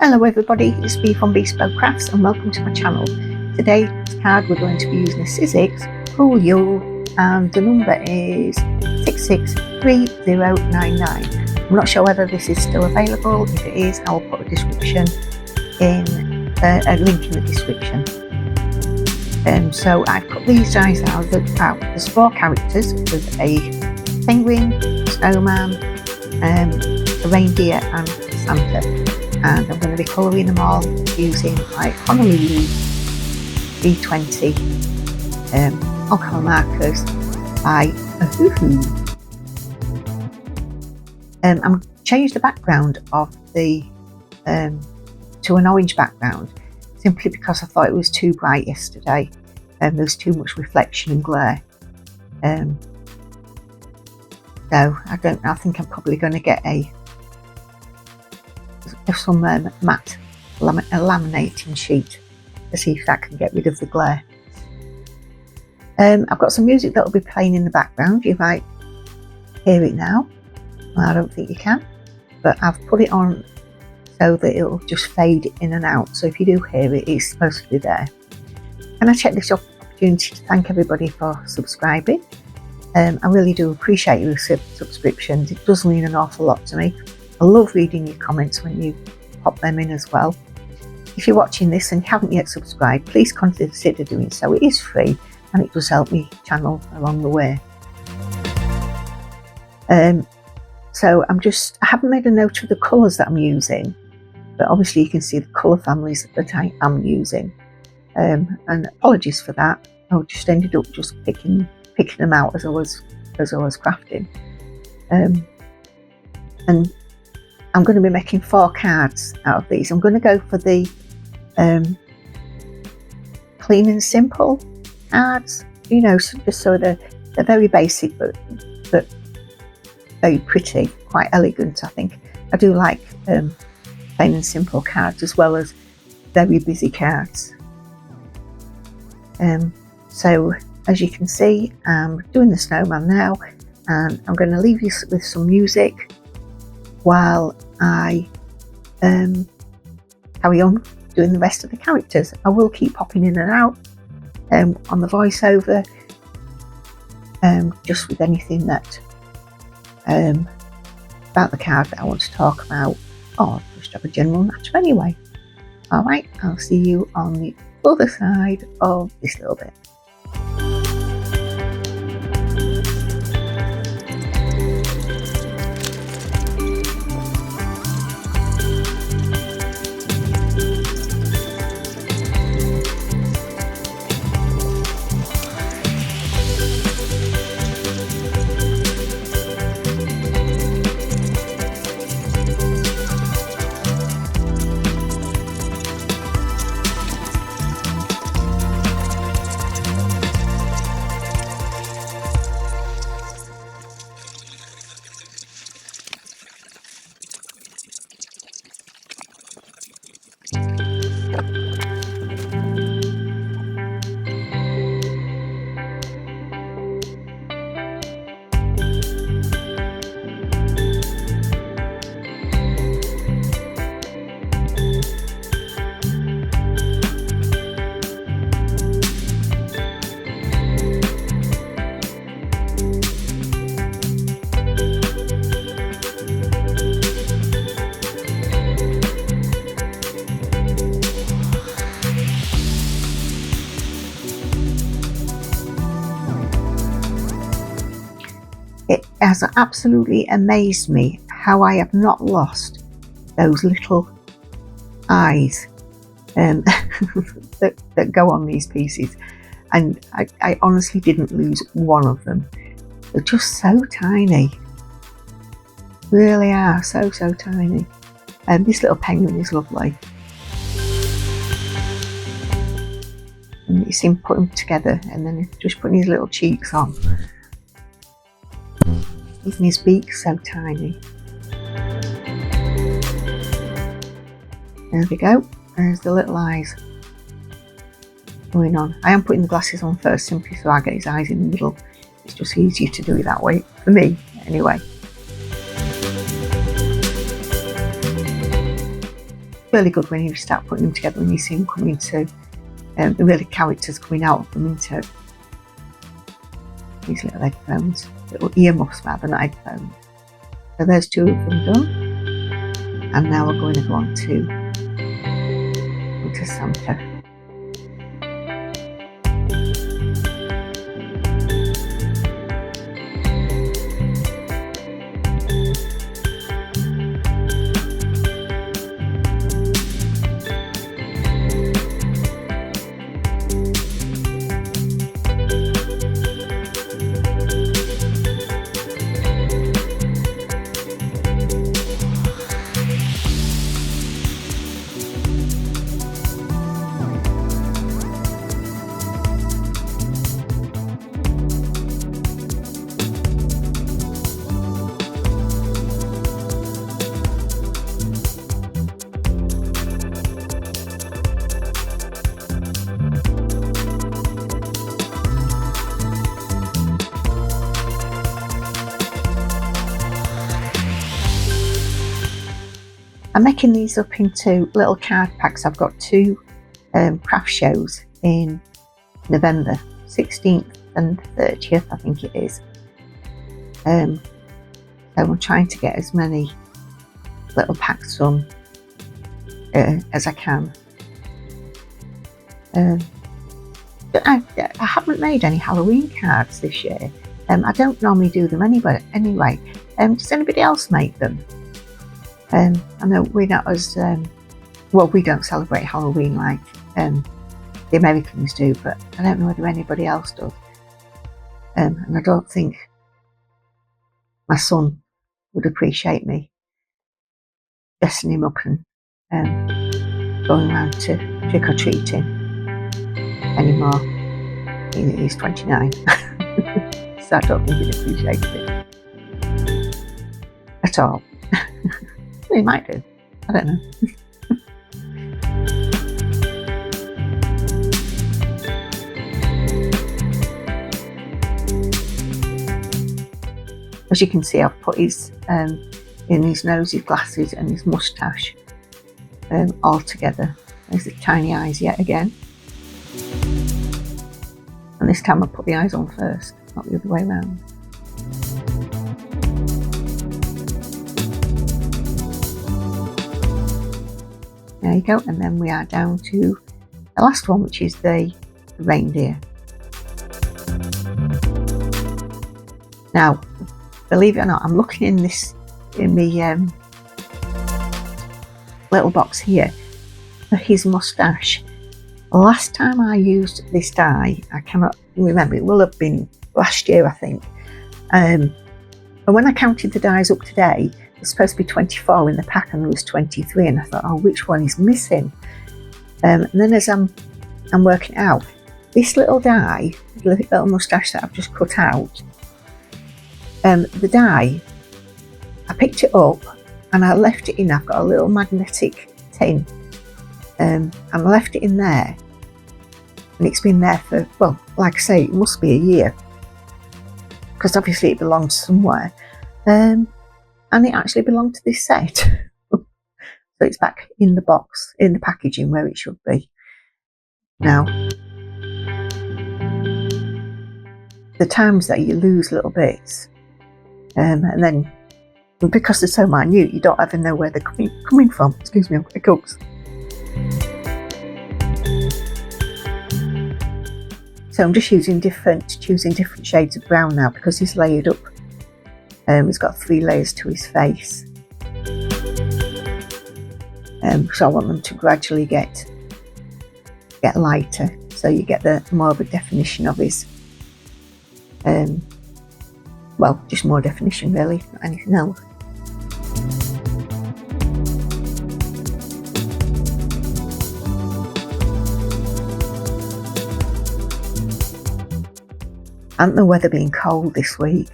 Hello everybody, it's Bee from Bespoke Crafts and welcome to my channel. Today's card we're going to be using the Sizzix Cool Yule and the number is 663099. I'm not sure whether this is still available. If it is, I'll put a description in, a link in the description. So I cut these dies out. There's 4 characters. There's a penguin, snowman, a reindeer and Santa. And I'm going to be colouring them all using like Honolulu B20 alcohol markers by Ohuhu. I'm changed the background of the to an orange background simply because I thought it was too bright yesterday and there was too much reflection and glare. So I think I'm probably going to get some matte laminating sheet to see if that can get rid of the glare. I've got some music that will be playing in the background. You might hear it now. Well, I don't think you can, but I've put it on so that it'll just fade in and out. So if you do hear it, it's supposed to be there. And I take this opportunity to thank everybody for subscribing. I really do appreciate your subscriptions. It does mean an awful lot to me. I love reading your comments when you pop them in as well. If you're watching this and you haven't yet subscribed, please consider doing so. It is free and it does help me channel along the way. So I haven't made a note of the colours that I'm using, but obviously you can see the colour families that I am using. And apologies for that. I just ended up just picking them out as I was crafting. And I'm going to be making 4 cards out of these. I'm going to go for the clean and simple cards, you know, just so they're very basic but very pretty, quite elegant. I think I do like plain and simple cards as well as very busy cards. So as you can see, I'm doing the snowman now, and I'm going to leave you with some music while I carry on doing the rest of the characters. I will keep popping in and out on the voiceover, just with anything that about the card that I want to talk about, or just have a general natter anyway. Alright, I'll see you on the other side of this little bit. It has absolutely amazed me how I have not lost those little eyes that go on these pieces, and I honestly didn't lose one of them. They're just so tiny, really are so tiny. And this little penguin is lovely, and you see him put them together and then just putting his little cheeks on. Even his beak's so tiny. There we go. There's the little eyes going on. I am putting the glasses on first simply so I get his eyes in the middle. It's just easier to do it that way, for me anyway. really good when you start putting them together and you see them coming into the really characters coming out of them into these little headphones, little earmuffs rather than headphones. So there's 2 of them done, and now we're going to go on to Santa. I'm making these up into little card packs. I've got 2 craft shows in November, 16th and 30th, I think it is. So I'm trying to get as many little packs done as I can. I haven't made any Halloween cards this year. I don't normally do them anyway. Does anybody else make them? I know we're not as, well, we don't celebrate Halloween like the Americans do, but I don't know whether anybody else does. And I don't think my son would appreciate me dressing him up and going around to trick-or-treating anymore. He's 29, so I don't think he'd appreciate it at all. He might do, I don't know. As you can see, I've put his in his nose, his glasses and his moustache all together. There's the tiny eyes yet again. And this time I put the eyes on first, not the other way around. There you go, and then we are down to the last one, which is the reindeer. Now, believe it or not, I'm looking in the little box here for his moustache. Last time I used this dye, I cannot remember, it will have been last year, I think. And when I counted the dyes up today, there's supposed to be 24 in the pack and there was 23, and I thought, oh, which one is missing? And then as I'm working out, this little dye, the little moustache that I've just cut out, the dye, I picked it up and I left it in. I've got a little magnetic tin, and I left it in there, and it's been there for, well, like I say, it must be a year, because obviously it belongs somewhere, and it actually belonged to this set. So it's back in the box, in the packaging where it should be. Now, the times that you lose little bits, and then because they're so minute, you don't ever know where they're coming from. Excuse me, it cooks. So I'm just choosing different shades of brown now, because he's layered up. He's got 3 layers to his face. So I want them to gradually get lighter, so you get the more of a definition of his, well, just more definition really, not anything else. And the weather being cold this week,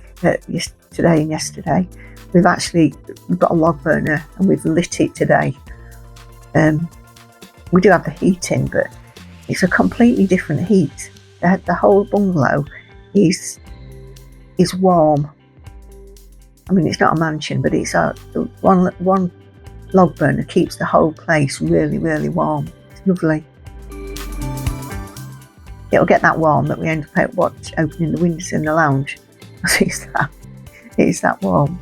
today and yesterday, we've got a log burner and we've lit it today. We do have the heat in, but it's a completely different heat. The whole bungalow is warm. I mean, it's not a mansion, but it's one log burner keeps the whole place really, really warm. It's lovely. It'll get that warm that we end up opening the windows in the lounge. It's that warm.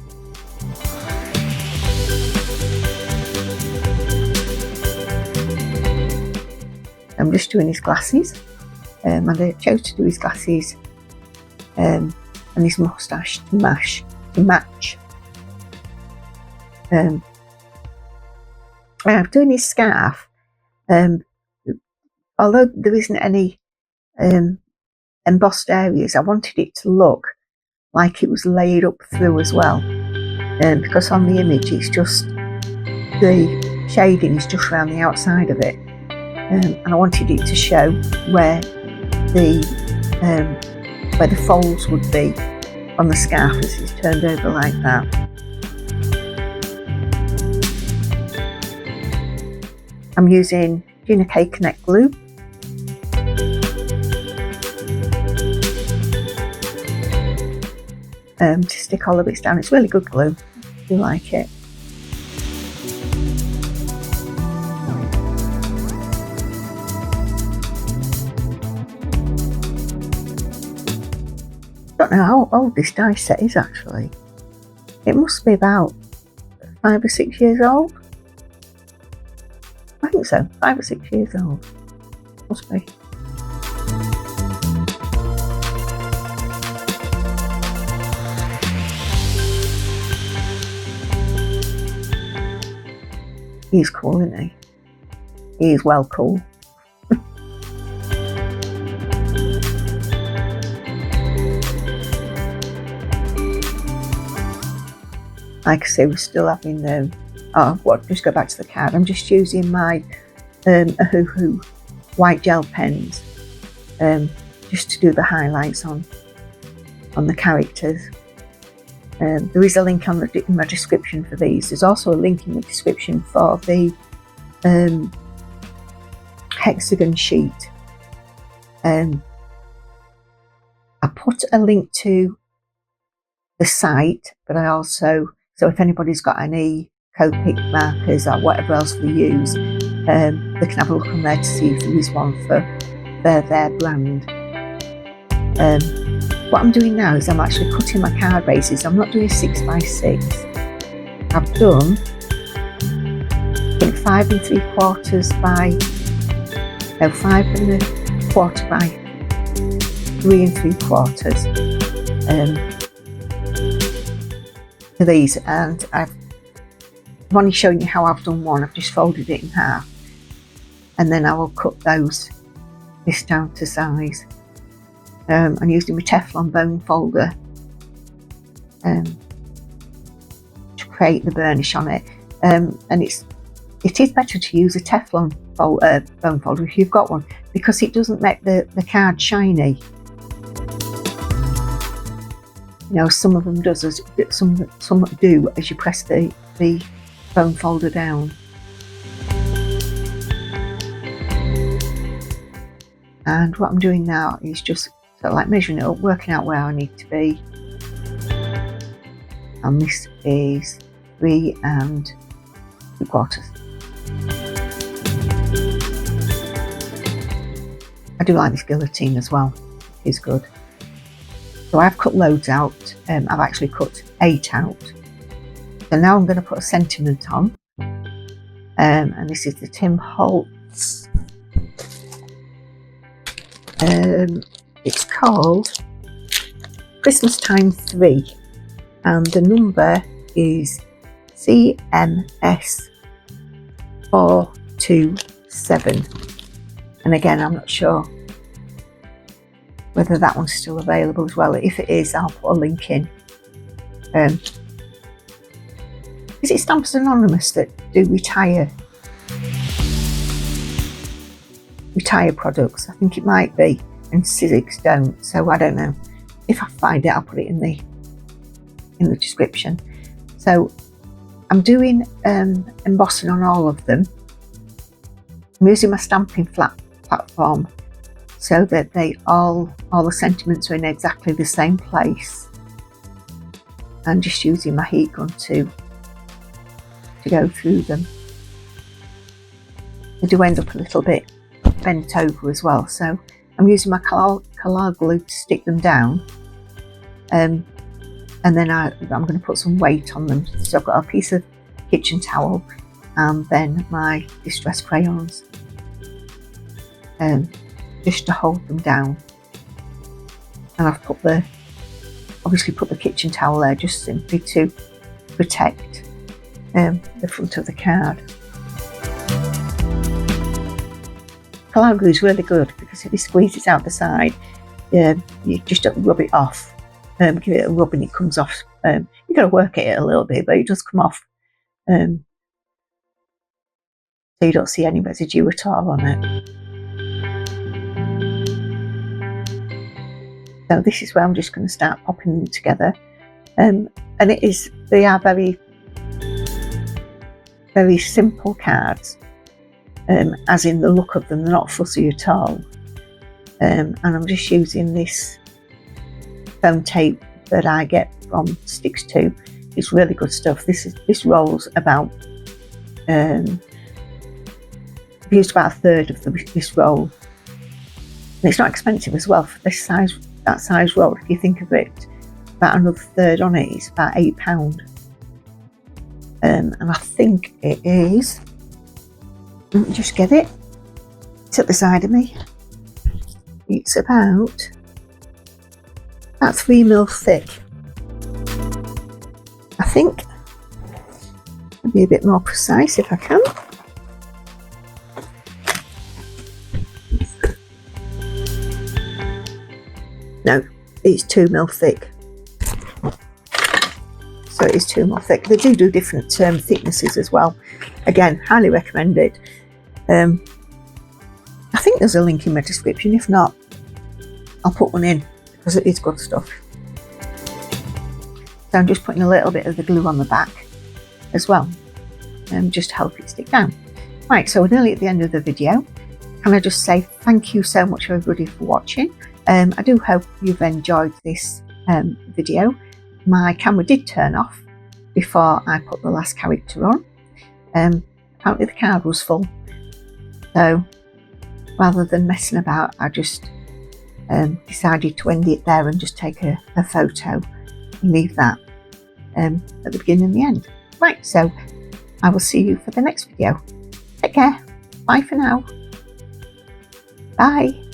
I'm just doing his glasses, and I chose to do his glasses and his moustache to match. I'm doing his scarf, although there isn't any embossed areas, I wanted it to look like it was layered up through as well, because on the image it's just the shading is just around the outside of it, and I wanted it to show where the folds would be on the scarf as it's turned over like that. I'm using Gina Connect glue. To stick all the bits down. It's really good glue. I do like it. I don't know how old this die set is actually. It must be about 5 or 6 years old. I think so, 5 or 6 years old. Must be. He's cool, isn't he? He is well cool. Like I say, we're still having just go back to the card. I'm just using my Ohuhu white gel pens just to do the highlights on the characters. There is a link in my description for these. There's also a link in the description for the hexagon sheet. I put a link to the site, but I also, so if anybody's got any Copic markers or whatever else they use, they can have a look on there to see if there is one for their brand. What I'm doing now is I'm actually cutting my card bases. I'm not doing 6x6. I've done, I think 5 3/4 by, no, 5 1/4 by 3 3/4 for these, and I'm only showing you how I've done one. I've just folded it in half, and then I will cut this down to size. I'm using my Teflon bone folder to create the burnish on it, and it is better to use a Teflon bone folder if you've got one, because it doesn't make the card shiny. You know, some of them does, some do as you press the bone folder down. And what I'm doing now is just sort of like measuring it up, working out where I need to be. And this is 3 3/4. I do like this guillotine as well. It's good. So I've cut loads out. I've actually cut 8 out. So now I'm going to put a sentiment on. And this is the Tim Holtz. It's called Christmastime 3, and the number is CMS 427. And again, I'm not sure whether that one's still available as well. If it is, I'll put a link in. Is it Stampers Anonymous that do retire products? I think it might be, and Sizzix don't, so I don't know. If I find it, I'll put it in the description. So I'm doing embossing on all of them. I'm using my stamping platform so that all the sentiments are in exactly the same place, and just using my heat gun to to go through them. They do end up a little bit bent over as well, so I'm using my Collall glue to stick them down, and then I'm going to put some weight on them. So I've got a piece of kitchen towel and then my distress crayons, just to hold them down. And I've obviously put the kitchen towel there just simply to protect the front of the card. Collall glue is really good because if you squeeze it out the side, you just don't rub it off. Give it a rub and it comes off. You've got to work at it a little bit, but it does come off. So you don't see any residue at all on it. So this is where I'm just going to start popping them together. And they are very, very simple cards. As in the look of them, they're not fussy at all. And I'm just using this foam tape that I get from Sticks 2. It's really good stuff. This rolls about, I've used about a third of this roll. And it's not expensive as well for this size, that size roll. If you think of it, about another third on it, it's about £8. And I think it is, let me just get it, it's at the side of me, it's about 3mm thick. I think I'll be a bit more precise if I can. No, it's 2mm thick. So it is 2mm thick. They do different thicknesses as well. Again, highly recommend it. I think there's a link in my description. If not, I'll put one in because it is good stuff. So I'm just putting a little bit of the glue on the back as well, just to help it stick down. Right, so we're nearly at the end of the video. Can I just say thank you so much everybody for watching. I do hope you've enjoyed this video. My camera did turn off before I put the last character on. Apparently the card was full, so rather than messing about, I just decided to end it there and just take a photo and leave that at the beginning and the end. Right, so I will see you for the next video. Take care. Bye for now. Bye.